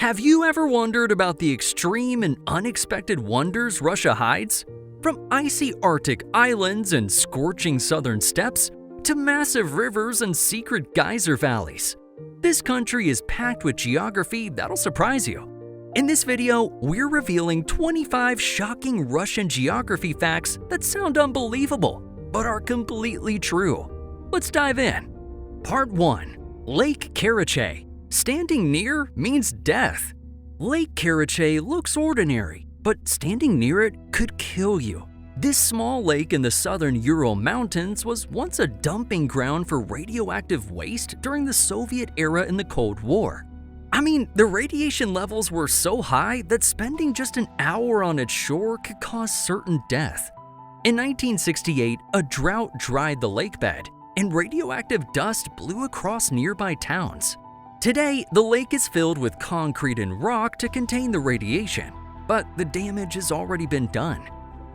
Have you ever wondered about the extreme and unexpected wonders Russia hides? From icy Arctic islands and scorching southern steppes to massive rivers and secret geyser valleys, this country is packed with geography that'll surprise you. In this video, we're revealing 25 shocking Russian geography facts that sound unbelievable, but are completely true. Let's dive in. Part 1. Lake Karachay. Standing near means death. Lake Karachay looks ordinary, but standing near it could kill you. This small lake in the southern Ural Mountains was once a dumping ground for radioactive waste during the Soviet era in the Cold War. I mean, the radiation levels were so high that spending just an hour on its shore could cause certain death. In 1968, a drought dried the lake bed, and radioactive dust blew across nearby towns. Today, the lake is filled with concrete and rock to contain the radiation, but the damage has already been done.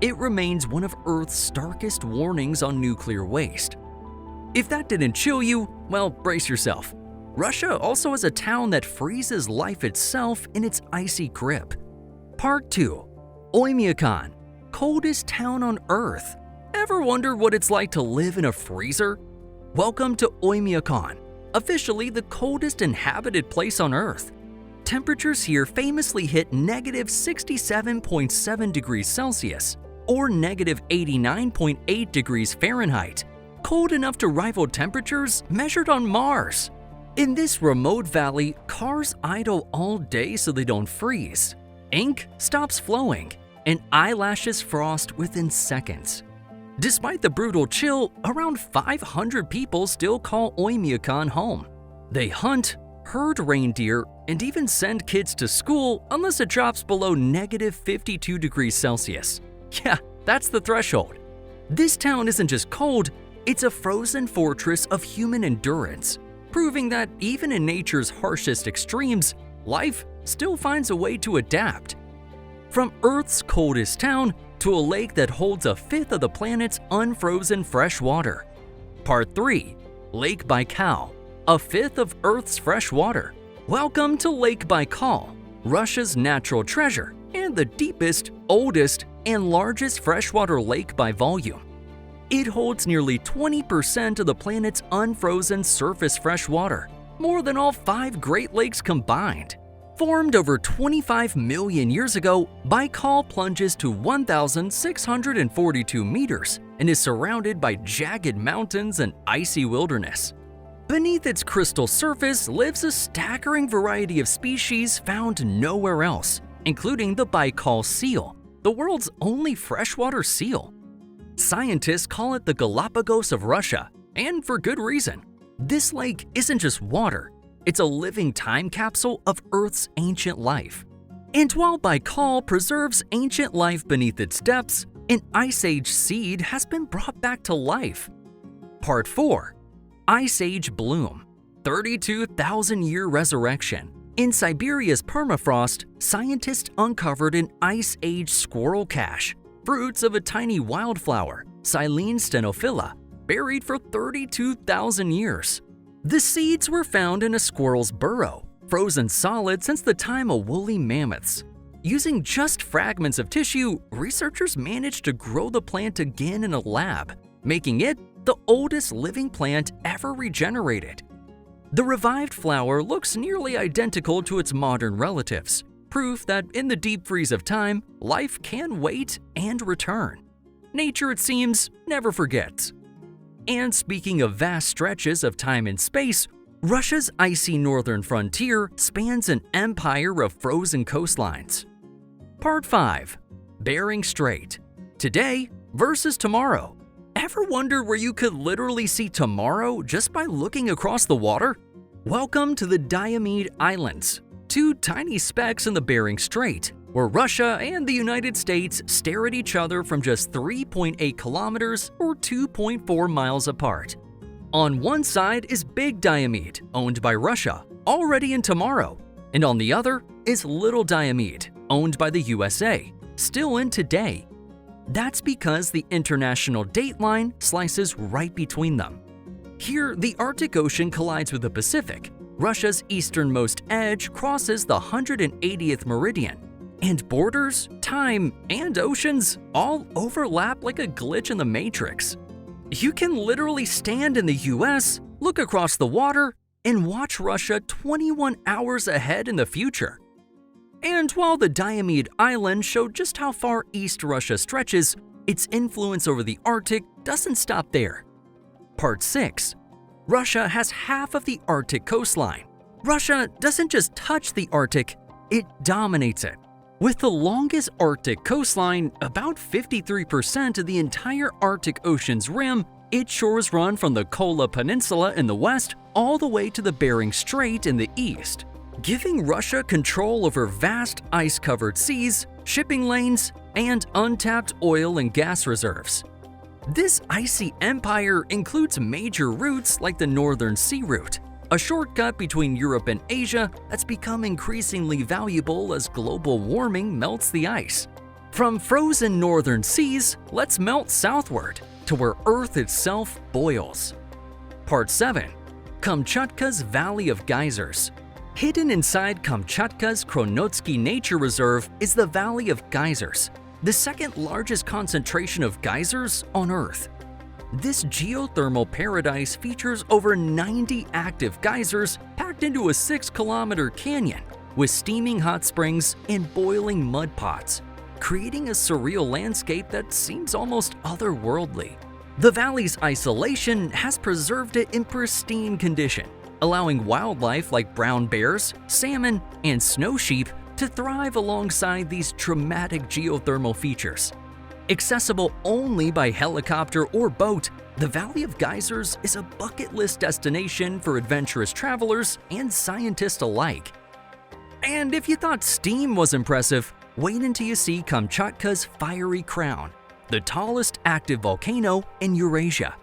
It remains one of Earth's starkest warnings on nuclear waste. If that didn't chill you, well, brace yourself. Russia also has a town that freezes life itself in its icy grip. Part 2. Oymyakon, coldest town on Earth. Ever wonder what it's like to live in a freezer? Welcome to Oymyakon, officially the coldest inhabited place on Earth. Temperatures here famously hit negative 67.7 degrees Celsius or negative 89.8 degrees Fahrenheit, cold enough to rival temperatures measured on Mars. In this remote valley, cars idle all day so they don't freeze, ink stops flowing, and eyelashes frost within seconds. Despite the brutal chill, around 500 people still call Oymyakon home. They hunt, herd reindeer, and even send kids to school unless it drops below negative 52 degrees Celsius. Yeah, that's the threshold. This town isn't just cold, it's a frozen fortress of human endurance, proving that even in nature's harshest extremes, life still finds a way to adapt. From Earth's coldest town to a lake that holds a fifth of the planet's unfrozen fresh water. Part 3. Lake Baikal, a fifth of Earth's fresh water. Welcome to Lake Baikal, Russia's natural treasure and the deepest, oldest, and largest freshwater lake by volume. It holds nearly 20% of the planet's unfrozen surface fresh water, more than all 5 Great Lakes combined. Formed over 25 million years ago, Baikal plunges to 1,642 meters and is surrounded by jagged mountains and icy wilderness. Beneath its crystal surface lives a staggering variety of species found nowhere else, including the Baikal seal, the world's only freshwater seal. Scientists call it the Galapagos of Russia, and for good reason. This lake isn't just water. It's a living time capsule of Earth's ancient life. And while Baikal preserves ancient life beneath its depths, an Ice Age seed has been brought back to life. Part 4. Ice Age bloom, 32,000-year resurrection. In Siberia's permafrost, scientists uncovered an Ice Age squirrel cache, fruits of a tiny wildflower, Silene stenophila, buried for 32,000 years. The seeds were found in a squirrel's burrow, frozen solid since the time of woolly mammoths. Using just fragments of tissue, researchers managed to grow the plant again in a lab, making it the oldest living plant ever regenerated. The revived flower looks nearly identical to its modern relatives, proof that in the deep freeze of time, life can wait and return. Nature, it seems, never forgets. And speaking of vast stretches of time and space, Russia's icy northern frontier spans an empire of frozen coastlines. Part 5. Bering Strait. Today versus tomorrow. Ever wonder where you could literally see tomorrow just by looking across the water? Welcome to the Diomede Islands, 2 tiny specks in the Bering Strait, where Russia and the United States stare at each other from just 3.8 kilometers or 2.4 miles apart. On one side is Big Diomede, owned by Russia, already in tomorrow, and on the other is Little Diomede, owned by the USA, still in today. That's because the international date line slices right between them. Here, the Arctic Ocean collides with the Pacific, Russia's easternmost edge crosses the 180th meridian, and borders, time, and oceans all overlap like a glitch in the Matrix. You can literally stand in the US, look across the water, and watch Russia 21 hours ahead in the future. And while the Diomede Island showed just how far east Russia stretches, its influence over the Arctic doesn't stop there. Part 6. Russia has half of the Arctic coastline. Russia doesn't just touch the Arctic, it dominates it. With the longest Arctic coastline, about 53% of the entire Arctic Ocean's rim, its shores run from the Kola Peninsula in the west all the way to the Bering Strait in the east, giving Russia control over vast ice-covered seas, shipping lanes, and untapped oil and gas reserves. This icy empire includes major routes like the Northern Sea Route, a shortcut between Europe and Asia that's become increasingly valuable as global warming melts the ice. From frozen northern seas, let's melt southward to where Earth itself boils. Part 7. Kamchatka's Valley of Geysers. Hidden inside Kamchatka's Kronotsky Nature Reserve is the Valley of Geysers, the second largest concentration of geysers on Earth. This geothermal paradise features over 90 active geysers packed into a 6-kilometer canyon with steaming hot springs and boiling mud pots, creating a surreal landscape that seems almost otherworldly. The valley's isolation has preserved it in pristine condition, allowing wildlife like brown bears, salmon, and snow sheep to thrive alongside these dramatic geothermal features. Accessible only by helicopter or boat, the Valley of Geysers is a bucket list destination for adventurous travelers and scientists alike. And if you thought steam was impressive, wait until you see Kamchatka's fiery crown, the tallest active volcano in Eurasia.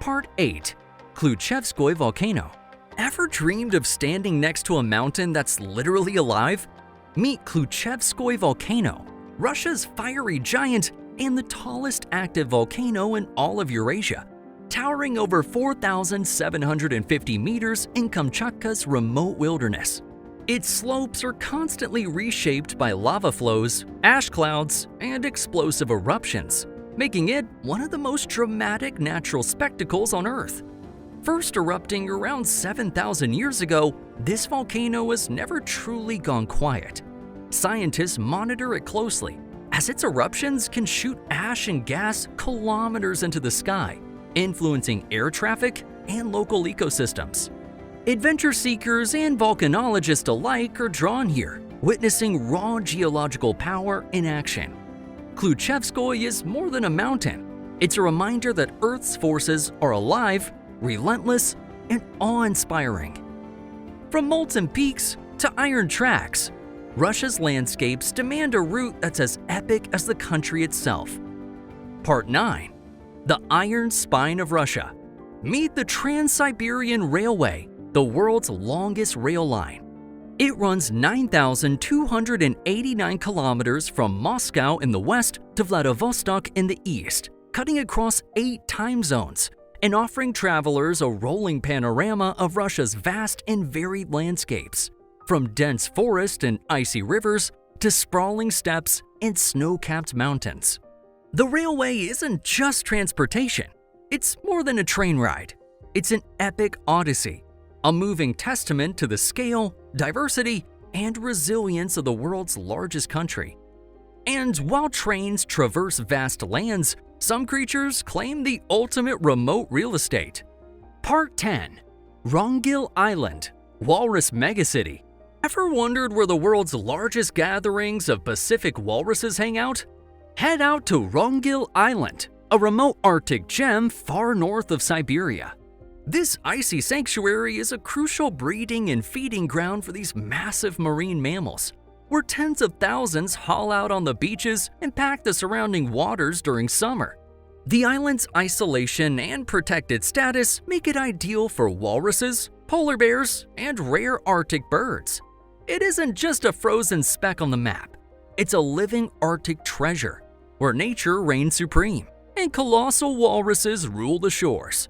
Part 8. Kluchevskoy Volcano. Ever dreamed of standing next to a mountain that's literally alive? Meet Kluchevskoy Volcano, Russia's fiery giant and the tallest active volcano in all of Eurasia, towering over 4,750 meters in Kamchatka's remote wilderness. Its slopes are constantly reshaped by lava flows, ash clouds, and explosive eruptions, making it one of the most dramatic natural spectacles on Earth. First erupting around 7,000 years ago, this volcano has never truly gone quiet. Scientists monitor it closely, as its eruptions can shoot ash and gas kilometers into the sky, influencing air traffic and local ecosystems. Adventure seekers and volcanologists alike are drawn here, witnessing raw geological power in action. Kluchevskoy is more than a mountain. It's a reminder that Earth's forces are alive, relentless, and awe-inspiring. From molten peaks to iron tracks, Russia's landscapes demand a route that's as epic as the country itself. Part 9. The Iron Spine of Russia. Meet the Trans-Siberian Railway, the world's longest rail line. It runs 9,289 kilometers from Moscow in the west to Vladivostok in the east, cutting across 8 time zones and offering travelers a rolling panorama of Russia's vast and varied landscapes, from dense forest and icy rivers to sprawling steppes and snow-capped mountains. The railway isn't just transportation. It's more than a train ride. It's an epic odyssey, a moving testament to the scale, diversity, and resilience of the world's largest country. And while trains traverse vast lands, some creatures claim the ultimate remote real estate. Part 10. Wrangel Island, Walrus Megacity. Ever wondered where the world's largest gatherings of Pacific walruses hang out? Head out to Wrangel Island, a remote Arctic gem far north of Siberia. This icy sanctuary is a crucial breeding and feeding ground for these massive marine mammals, where tens of thousands haul out on the beaches and pack the surrounding waters during summer. The island's isolation and protected status make it ideal for walruses, polar bears, and rare Arctic birds. It isn't just a frozen speck on the map. It's a living Arctic treasure, where nature reigns supreme and colossal walruses rule the shores.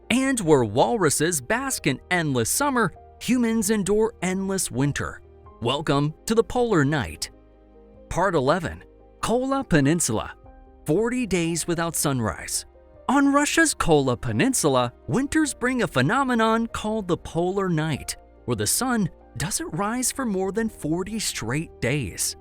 And where walruses bask in endless summer, humans endure endless winter. Welcome to the polar night. Part 11. Kola Peninsula. 40 days without sunrise. On Russia's Kola Peninsula, winters bring a phenomenon called the polar night, where the sun doesn't rise for more than 40 straight days.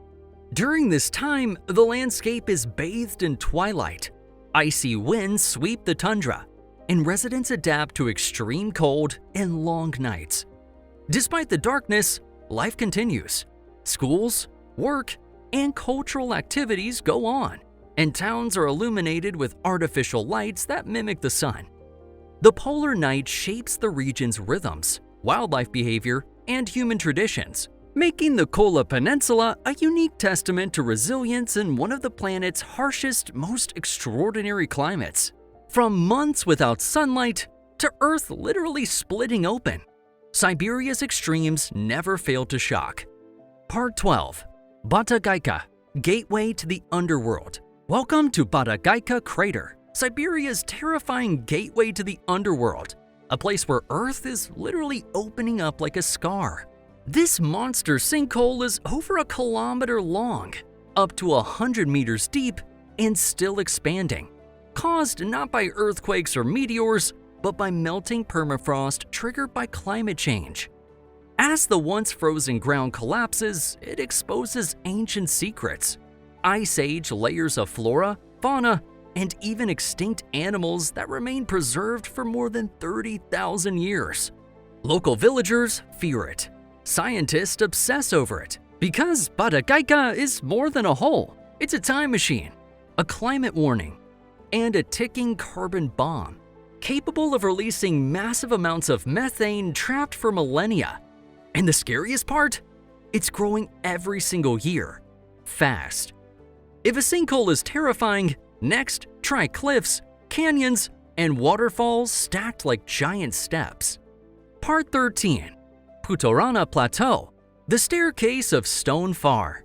During this time, the landscape is bathed in twilight. Icy winds sweep the tundra, and residents adapt to extreme cold and long nights. Despite the darkness, life continues. Schools, work, and cultural activities go on, and towns are illuminated with artificial lights that mimic the sun. The polar night shapes the region's rhythms, wildlife behavior, and human traditions, making the Kola Peninsula a unique testament to resilience in one of the planet's harshest, most extraordinary climates. From months without sunlight to Earth literally splitting open, Siberia's extremes never fail to shock. Part 12. Batagaika, Gateway to the Underworld. Welcome to Batagaika Crater, Siberia's terrifying gateway to the underworld, a place where Earth is literally opening up like a scar. This monster sinkhole is over a kilometer long, up to 100 meters deep, and still expanding, caused not by earthquakes or meteors, but by melting permafrost triggered by climate change. As the once frozen ground collapses, it exposes ancient secrets, Ice Age layers of flora, fauna, and even extinct animals that remain preserved for more than 30,000 years. Local villagers fear it. Scientists obsess over it because Batagaika is more than a hole. It's a time machine, a climate warning, and a ticking carbon bomb, capable of releasing massive amounts of methane trapped for millennia. And the scariest part? It's growing every single year, fast. If a sinkhole is terrifying, next try cliffs, canyons, and waterfalls stacked like giant steps. Part 13. Putorana Plateau, the staircase of stone far.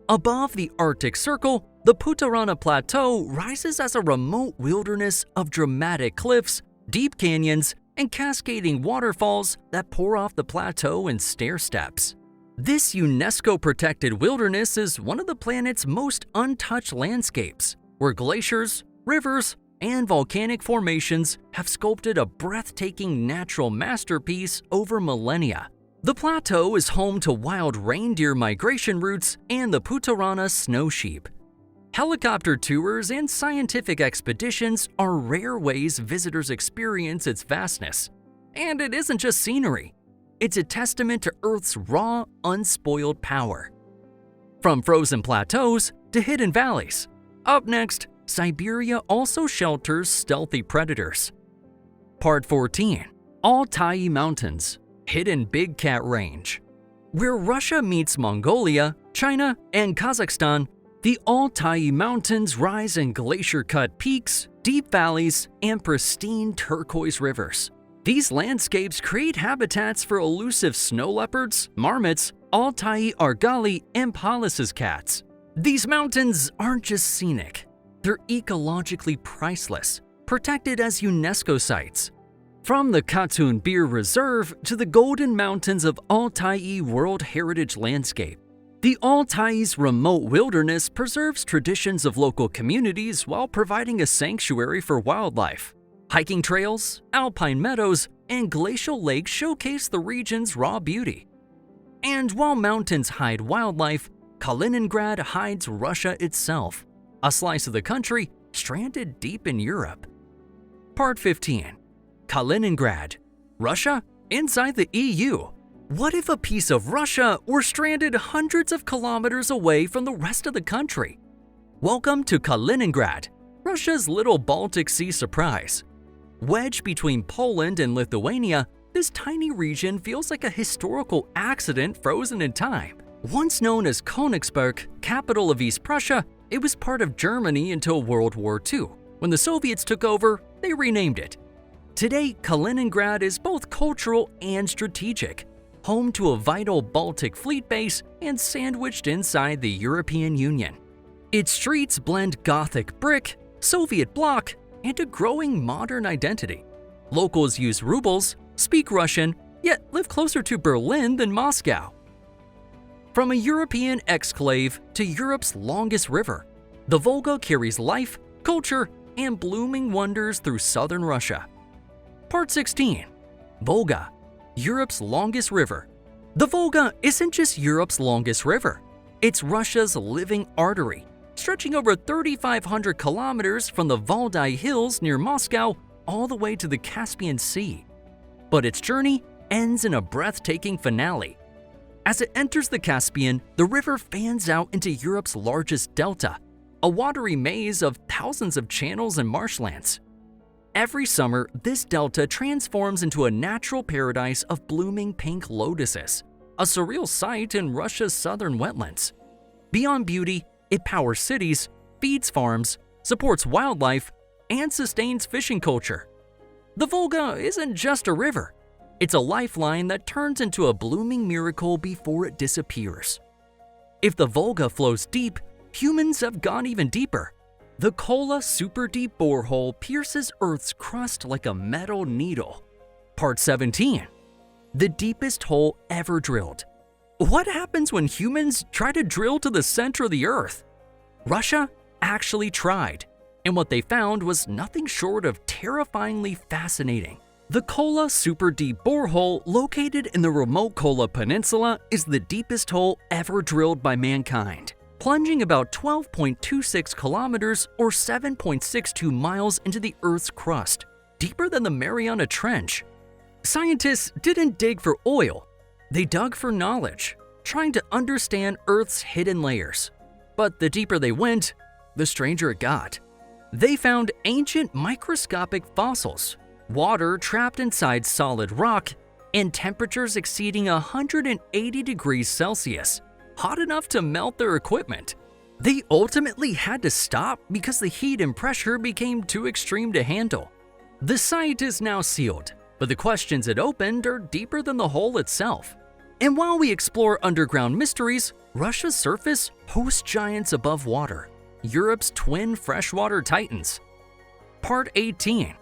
Above the Arctic Circle, the Putorana Plateau rises as a remote wilderness of dramatic cliffs, deep canyons, and cascading waterfalls that pour off the plateau in stair steps. This UNESCO-protected wilderness is one of the planet's most untouched landscapes, where glaciers, rivers, and volcanic formations have sculpted a breathtaking natural masterpiece over millennia. The plateau is home to wild reindeer migration routes and the Putorana snow sheep. Helicopter tours and scientific expeditions are rare ways visitors experience its vastness. And it isn't just scenery. It's a testament to Earth's raw, unspoiled power. From frozen plateaus to hidden valleys. Up next, Siberia also shelters stealthy predators. Part 14. Altai Mountains, Hidden Big Cat Range. Where Russia meets Mongolia, China, and Kazakhstan, the Altai Mountains rise in glacier-cut peaks, deep valleys, and pristine turquoise rivers. These landscapes create habitats for elusive snow leopards, marmots, Altai argali, and Pallas's cats. These mountains aren't just scenic, they're ecologically priceless, protected as UNESCO sites. From the Katun Beer Reserve to the Golden Mountains of Altai World Heritage Landscape, the Altai's remote wilderness preserves traditions of local communities while providing a sanctuary for wildlife. Hiking trails, alpine meadows, and glacial lakes showcase the region's raw beauty. And while mountains hide wildlife, Kaliningrad hides Russia itself, a slice of the country stranded deep in Europe. Part 15. Kaliningrad, Russia inside the EU. What if a piece of Russia were stranded hundreds of kilometers away from the rest of the country? Welcome to Kaliningrad, Russia's little Baltic Sea surprise. Wedged between Poland and Lithuania, this tiny region feels like a historical accident frozen in time. Once known as Königsberg, capital of East Prussia, it was part of Germany until World War II. When the Soviets took over, they renamed it. Today, Kaliningrad is both cultural and strategic, home to a vital Baltic fleet base and sandwiched inside the European Union. Its streets blend Gothic brick, Soviet bloc, and a growing modern identity. Locals use rubles, speak Russian, yet live closer to Berlin than Moscow. From a European exclave to Europe's longest river, the Volga carries life, culture, and blooming wonders through southern Russia. Part 16. Volga, Europe's longest river. The Volga isn't just Europe's longest river. It's Russia's living artery, stretching over 3,500 kilometers from the Altai hills near Moscow all the way to the Caspian Sea. But its journey ends in a breathtaking finale. As it enters the Caspian, the river fans out into Europe's largest delta, a watery maze of thousands of channels and marshlands. Every summer, this delta transforms into a natural paradise of blooming pink lotuses, a surreal sight in Russia's southern wetlands. Beyond beauty, it powers cities, feeds farms, supports wildlife, and sustains fishing culture. The Volga isn't just a river. It's a lifeline that turns into a blooming miracle before it disappears. If the Volga flows deep, humans have gone even deeper. The Kola super deep borehole pierces Earth's crust like a metal needle. Part 17. The deepest hole ever drilled. What happens when humans try to drill to the center of the Earth? Russia actually tried, and what they found was nothing short of terrifyingly fascinating. The Kola super deep borehole, located in the remote Kola Peninsula, is the deepest hole ever drilled by mankind, plunging about 12.26 kilometers or 7.62 miles into the Earth's crust, deeper than the Mariana Trench. Scientists didn't dig for oil, they dug for knowledge, trying to understand Earth's hidden layers. But the deeper they went, the stranger it got. They found ancient microscopic fossils, water trapped inside solid rock, and temperatures exceeding 180 degrees Celsius, hot enough to melt their equipment. They ultimately had to stop because the heat and pressure became too extreme to handle. The site is now sealed, but the questions it opened are deeper than the hole itself. And while we explore underground mysteries, Russia's surface hosts giants above water, Europe's twin freshwater titans. Part 18.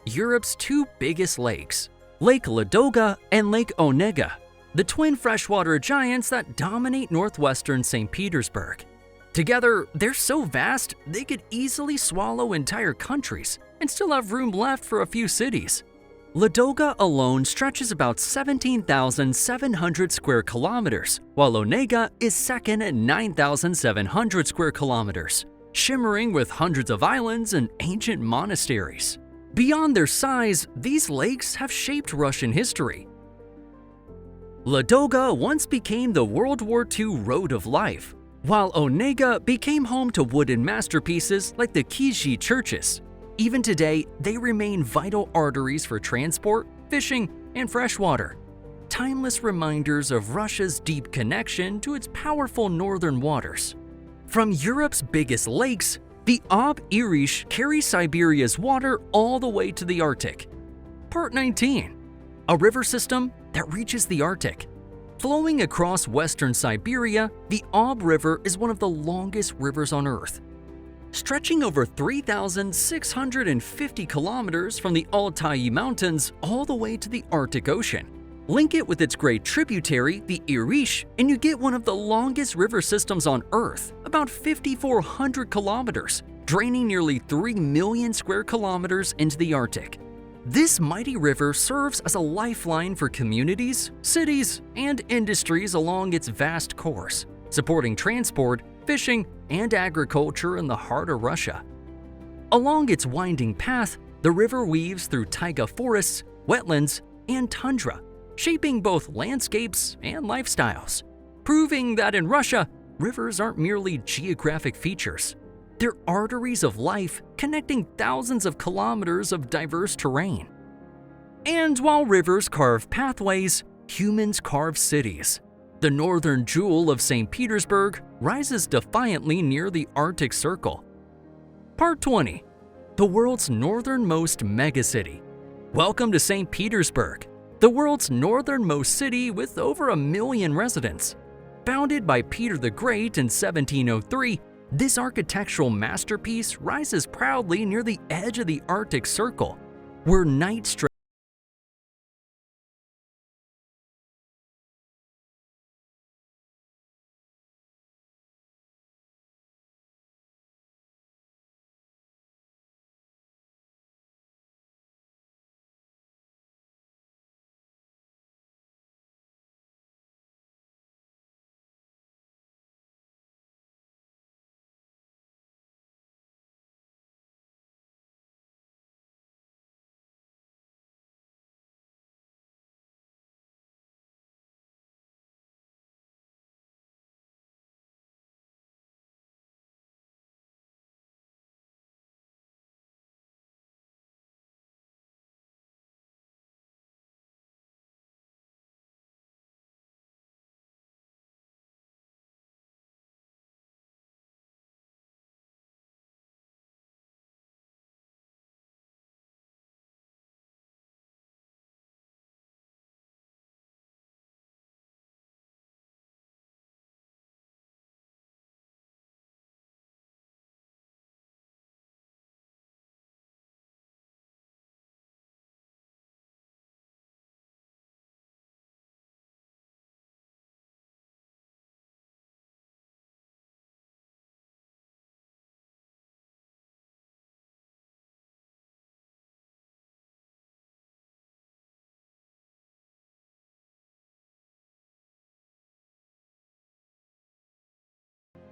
Europe's two biggest lakes, Lake Ladoga and Lake Onega, the twin freshwater giants that dominate northwestern St. Petersburg. Together, they're so vast they could easily swallow entire countries and still have room left for a few cities. Ladoga alone stretches about 17,700 square kilometers, while Onega is second at 9,700 square kilometers, shimmering with hundreds of islands and ancient monasteries. Beyond their size, these lakes have shaped Russian history. Ladoga once became the World War II road of life, while Onega became home to wooden masterpieces like the Kizhi churches. Even today, they remain vital arteries for transport, fishing, and freshwater. Timeless reminders of Russia's deep connection to its powerful northern waters. From Europe's biggest lakes, the Ob Irish carries Siberia's water all the way to the Arctic. Part 19. A river system that reaches the Arctic. Flowing across western Siberia, the Ob River is one of the longest rivers on Earth. Stretching over 3,650 kilometers from the Altai Mountains all the way to the Arctic Ocean. Link it with its great tributary, the Irish, and you get one of the longest river systems on Earth, about 5,400 kilometers, draining nearly 3 million square kilometers into the Arctic. This mighty river serves as a lifeline for communities, cities, and industries along its vast course, supporting transport, fishing, and agriculture in the heart of Russia. Along its winding path, the river weaves through taiga forests, wetlands, and tundra, shaping both landscapes and lifestyles, proving that in Russia, rivers aren't merely geographic features. They're arteries of life connecting thousands of kilometers of diverse terrain. And while rivers carve pathways, humans carve cities. The northern jewel of St. Petersburg rises defiantly near the Arctic Circle. Part 20. The world's northernmost megacity. Welcome to St. Petersburg, the world's northernmost city with over 1 million residents. Founded by Peter the Great in 1703, this architectural masterpiece rises proudly near the edge of the Arctic Circle, where night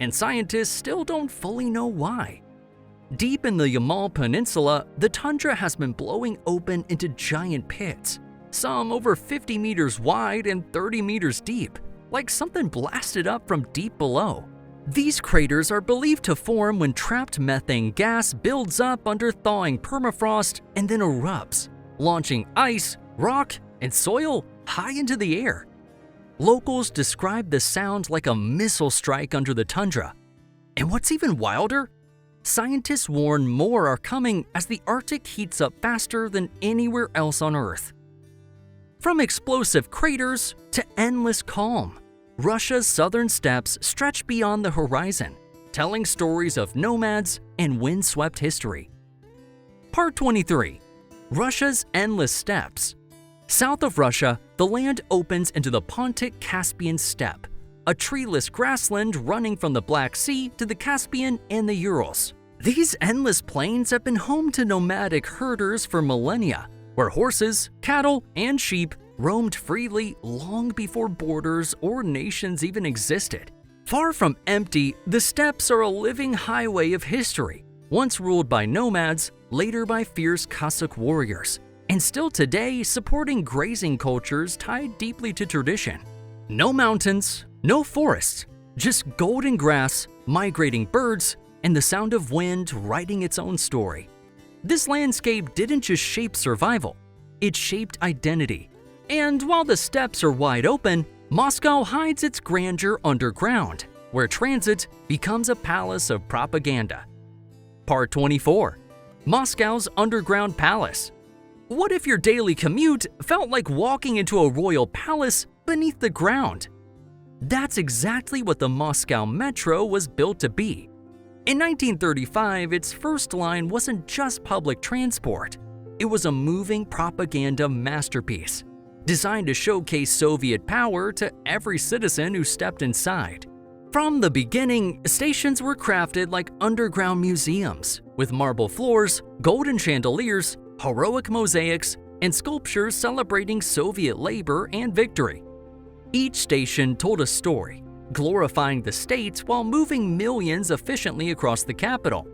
and scientists still don't fully know why. Deep in the Yamal Peninsula, the tundra has been blowing open into giant pits, some over 50 meters wide and 30 meters deep, like something blasted up from deep below. These craters are believed to form when trapped methane gas builds up under thawing permafrost and then erupts, launching ice, rock, and soil high into the air. Locals describe the sound like a missile strike under the tundra. And what's even wilder? Scientists warn more are coming as the Arctic heats up faster than anywhere else on Earth. From explosive craters to endless calm, Russia's southern steppes stretch beyond the horizon, telling stories of nomads and windswept history. Part 23. Russia's endless steppes. South of Russia, the land opens into the Pontic Caspian steppe, a treeless grassland running from the Black Sea to the Caspian and the Urals. These endless plains have been home to nomadic herders for millennia, where horses, cattle, and sheep roamed freely long before borders or nations even existed. Far from empty, the steppes are a living highway of history, once ruled by nomads, later by fierce Cossack warriors, and still today supporting grazing cultures tied deeply to tradition. No mountains, no forests, just golden grass, migrating birds, and the sound of wind writing its own story. This landscape didn't just shape survival, it shaped identity. And while the steppes are wide open, Moscow hides its grandeur underground, where transit becomes a palace of propaganda. Part 24. Moscow's Underground Palace. What if your daily commute felt like walking into a royal palace beneath the ground? That's exactly what the Moscow Metro was built to be. In 1935, its first line wasn't just public transport. It was a moving propaganda masterpiece, designed to showcase Soviet power to every citizen who stepped inside. From the beginning, stations were crafted like underground museums, with marble floors, golden chandeliers, heroic mosaics, and sculptures celebrating Soviet labor and victory. Each station told a story, glorifying the state while moving millions efficiently across the capital.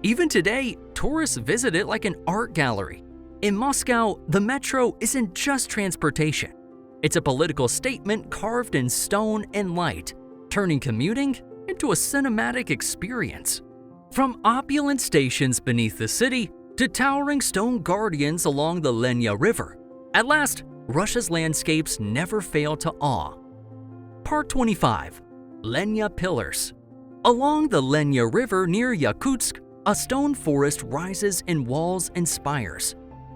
Even today, tourists visit it like an art gallery. In Moscow, the metro isn't just transportation. It's a political statement carved in stone and light, turning commuting into a cinematic experience. From opulent stations beneath the city to towering stone guardians along the Lena River, at last, Russia's landscapes never fail to awe. Part 25. Lena Pillars. Along the Lena River near Yakutsk, a stone forest rises in walls and spires.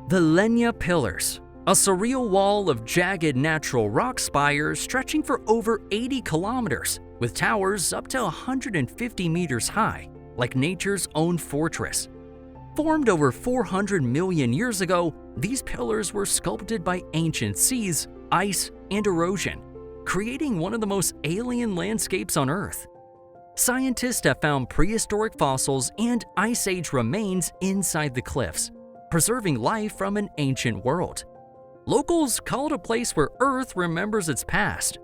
The Lena Pillars, a surreal wall of jagged natural rock spires stretching for over 80 kilometers, with towers up to 150 meters high, like nature's own fortress. Formed over 400 million years ago, these pillars were sculpted by ancient seas, ice, and erosion, creating one of the most alien landscapes on Earth. Scientists have found prehistoric fossils and Ice Age remains inside the cliffs, preserving life from an ancient world. Locals call it a place where Earth remembers its past.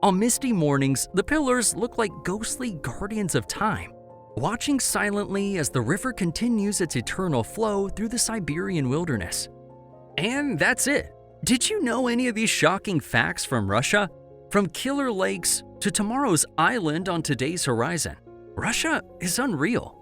On misty mornings, the pillars look like ghostly guardians of time, watching silently as the river continues its eternal flow through the Siberian wilderness. And that's it. Did you know any of these shocking facts from Russia? From killer lakes to tomorrow's island on today's horizon, Russia is unreal.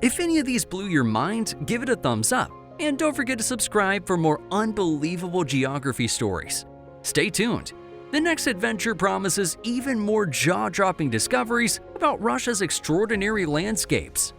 If any of these blew your mind, give it a thumbs up. And don't forget to subscribe for more unbelievable geography stories. Stay tuned. The next adventure promises even more jaw-dropping discoveries about Russia's extraordinary landscapes.